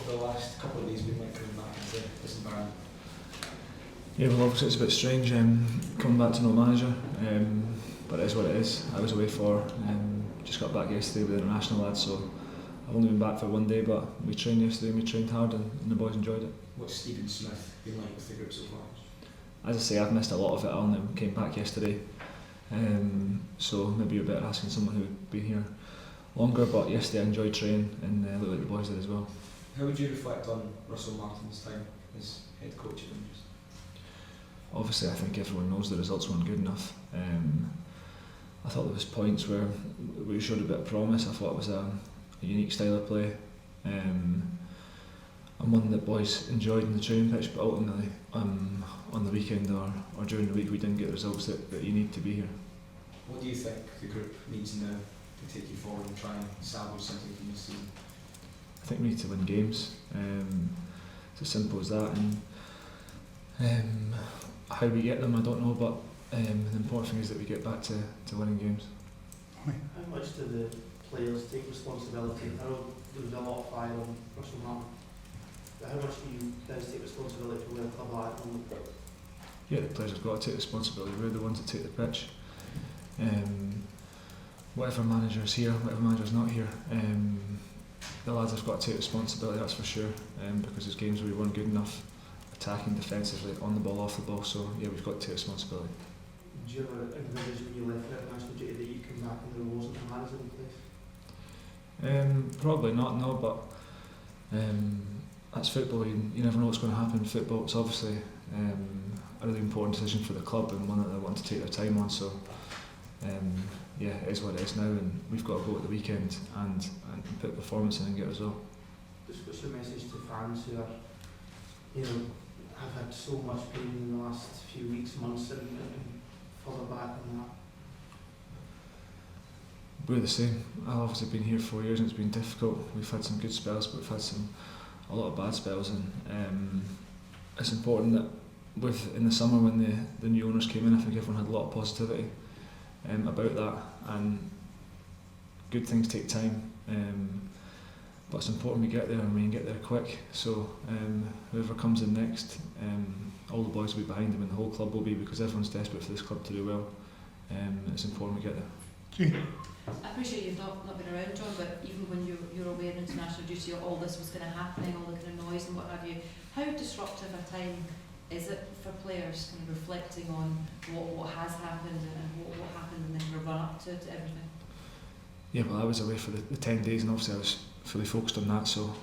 have the last couple of days been like coming back into this environment? Yeah, well obviously it's a bit strange coming back to no manager, but it is what it is. I was away just got back yesterday with the international lads, so I've only been back for one day, but we trained yesterday and we trained hard and the boys enjoyed it. What's Stephen Smith been like with the group so far? As I say, I've missed a lot of it. I only came back yesterday, so maybe you're better asking someone who'd been here longer, but yesterday I enjoyed training and looked like the boys did as well. How would you reflect on Russell Martin's time as head coach of Rangers? Obviously I think everyone knows the results weren't good enough. I thought there was points where we showed a bit of promise. I thought it was a unique style of play, and one that boys enjoyed in the training pitch, but ultimately on the weekend or during the week we didn't get the results that you need to be here. What do you think the group needs now to take you forward and try and salvage something from this season? I think we need to win games. It's as simple as that, and how we get them I don't know, but the important thing is that we get back to winning games. How much do the players take responsibility? I know there was a lot of fire on Russell Martin, but how much do you guys take responsibility for where the club are at the moment? Yeah, the players have got to take responsibility. We're the ones that take the pitch. Whatever manager's here, whatever manager's not here, the lads have got to take responsibility, that's for sure, because there's games where we weren't good enough attacking defensively, on the ball, off the ball, so yeah, we've got to take responsibility. Did you ever envisage when you left for international duty that you'd come back and there wasn't a manager in place? Probably not, no, but that's football. You never know what's going to happen in football. It's obviously a really important decision for the club and one that they want to take their time on, so yeah, it is what it is now, and we've got to go at the weekend and put a performance in and get a result. Just what's your message to fans who are, have had so much pain in the last few weeks, months, and further back than that? We're the same. I've obviously been here 4 years and it's been difficult. We've had some good spells, but we've had a lot of bad spells, and it's important that in the summer when the new owners came in, I think everyone had a lot of positivity about that, and good things take time, but it's important we get there and we can get there quick, so whoever comes in next, all the boys will be behind them and the whole club will be, because everyone's desperate for this club to do well. It's important we get there. I appreciate you've not been around, John, but even when you're away on international duty, all this was kind of happening, all the kind of noise and what have you, how disruptive a time is it for players kind of reflecting on what has happened and what happened and then the run up to everything? Yeah, well I was away for the 10 days and obviously I was fully focused on that, so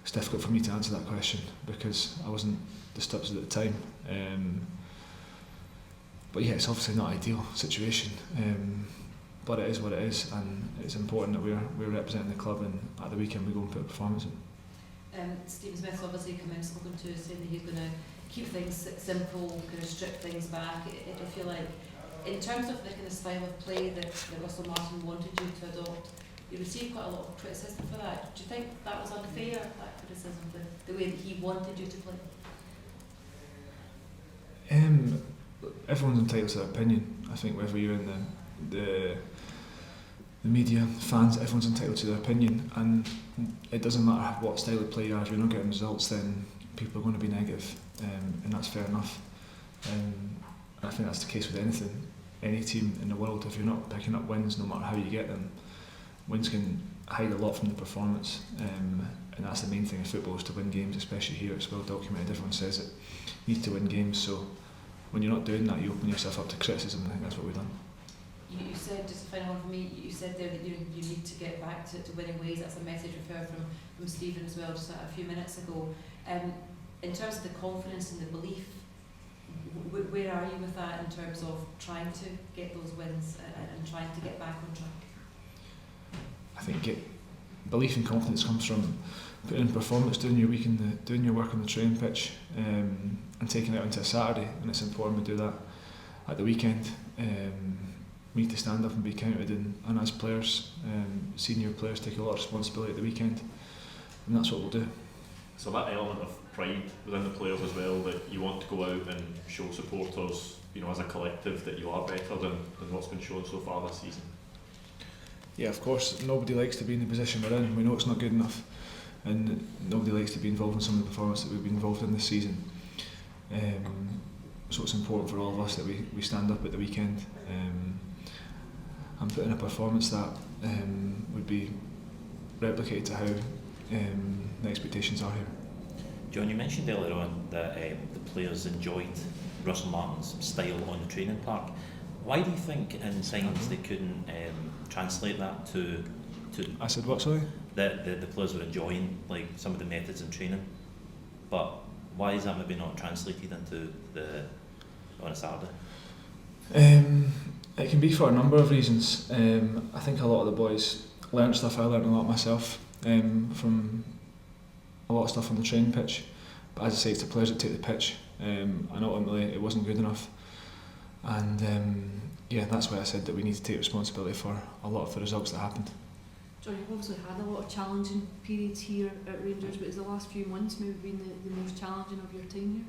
it's difficult for me to answer that question because I wasn't disturbed at the time. But yeah, it's obviously not an ideal situation, but it is what it is, and it's important that we're representing the club, and at the weekend we go and put a performance in. Stephen Smith's obviously come in, spoken to us, saying that he's going to keep things simple, kind of strip things back. I feel like, in terms of the kind of style of play that Russell Martin wanted you to adopt, you received quite a lot of criticism for that. Do you think that was unfair, that criticism, the way that he wanted you to play? Everyone's entitled to their opinion. I think whether you're in the media, fans, everyone's entitled to their opinion, and it doesn't matter what style of play you are. If you're not getting results, then people are going to be negative, and that's fair enough. I think that's the case with anything, any team in the world. If you're not picking up wins, no matter how you get them, wins can hide a lot from the performance, and that's the main thing in football, is to win games, especially here. It's well documented, everyone says it, you need to win games, so when you're not doing that, you open yourself up to criticism, and I think that's what we've done. You said, just a final one for me, you said there that you need to get back to winning ways. That's a message we've heard from Stephen as well just a few minutes ago. In terms of the confidence and the belief, where are you with that in terms of trying to get those wins and trying to get back on track? I think belief and confidence comes from putting in performance, doing your work on the training pitch, and taking it out into a Saturday, and it's important we do that at the weekend. We need to stand up and be counted, and as players, senior players, take a lot of responsibility at the weekend, and that's what we'll do. So that element of pride within the players as well, that you want to go out and show supporters, as a collective, that you are better than what's been shown so far this season. Yeah, of course, nobody likes to be in the position we're in. We know it's not good enough, and nobody likes to be involved in some of the performance that we've been involved in this season. So it's important for all of us that we stand up at the weekend and put in a performance that would be replicated to how the expectations are here. John, you mentioned earlier on that the players enjoyed Russell Martin's style on the training park. Why do you think in times they couldn't translate that to I said what, sorry? that the players were enjoying like some of the methods in training, but why is that maybe not translated into on a Saturday? It can be for a number of reasons. I think a lot of the boys learnt stuff. I learnt a lot myself from a lot of stuff on the training pitch. But as I say, it's the players that take the pitch, and ultimately it wasn't good enough. And that's why I said that we need to take responsibility for a lot of the results that happened. John, you've obviously had a lot of challenging periods here at Rangers, but has the last few months maybe been the most challenging of your time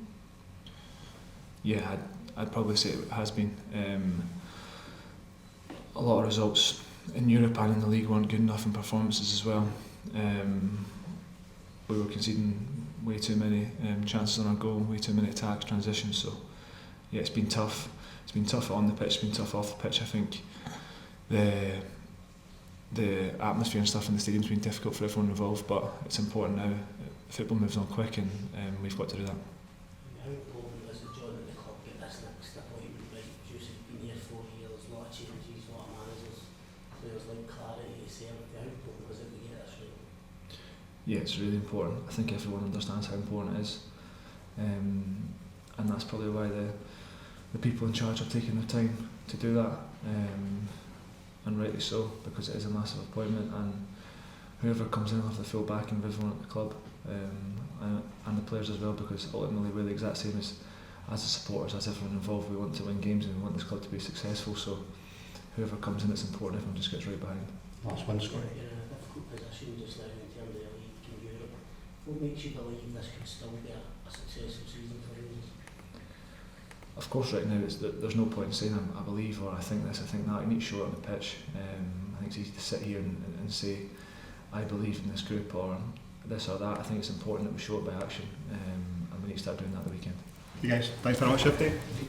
here? Yeah, I'd probably say it has been. A lot of results in Europe and in the league weren't good enough in performances as well. We were conceding way too many chances on our goal, way too many attacks, transitions. So yeah, it's been tough. It's been tough on the pitch, it's been tough off the pitch. I think the atmosphere and stuff in the stadium's been difficult for everyone involved, but it's important now. Football moves on quick, and we've got to do that. How important is it, John, that the club get this next appointment right? You've been here 4 years, a lot of changes, a lot of managers, players like clarity, certainty. How important is it we get this right? Yeah, it's really important. I think everyone understands how important it is, and that's probably why the people in charge are taking their time to do that, and rightly so, because it is a massive appointment, and whoever comes in will have the full backing of everyone at the club, and the players as well, because ultimately we're the exact same as the supporters, as everyone involved. We want to win games and we want this club to be successful, so whoever comes in, it's important everyone just gets right behind. Last one, Scott. You're in a difficult position just now in terms of the league in Europe. What makes you believe this could still be a successful season for Rangers? Of course, right now there's no point in saying I believe or I think this, I think that. You need to show it on the pitch. I think it's easy to sit here and say I believe in this group or this or that. I think it's important that we show it by action, and we need to start doing that the weekend. You guys, thanks very much, Shifty.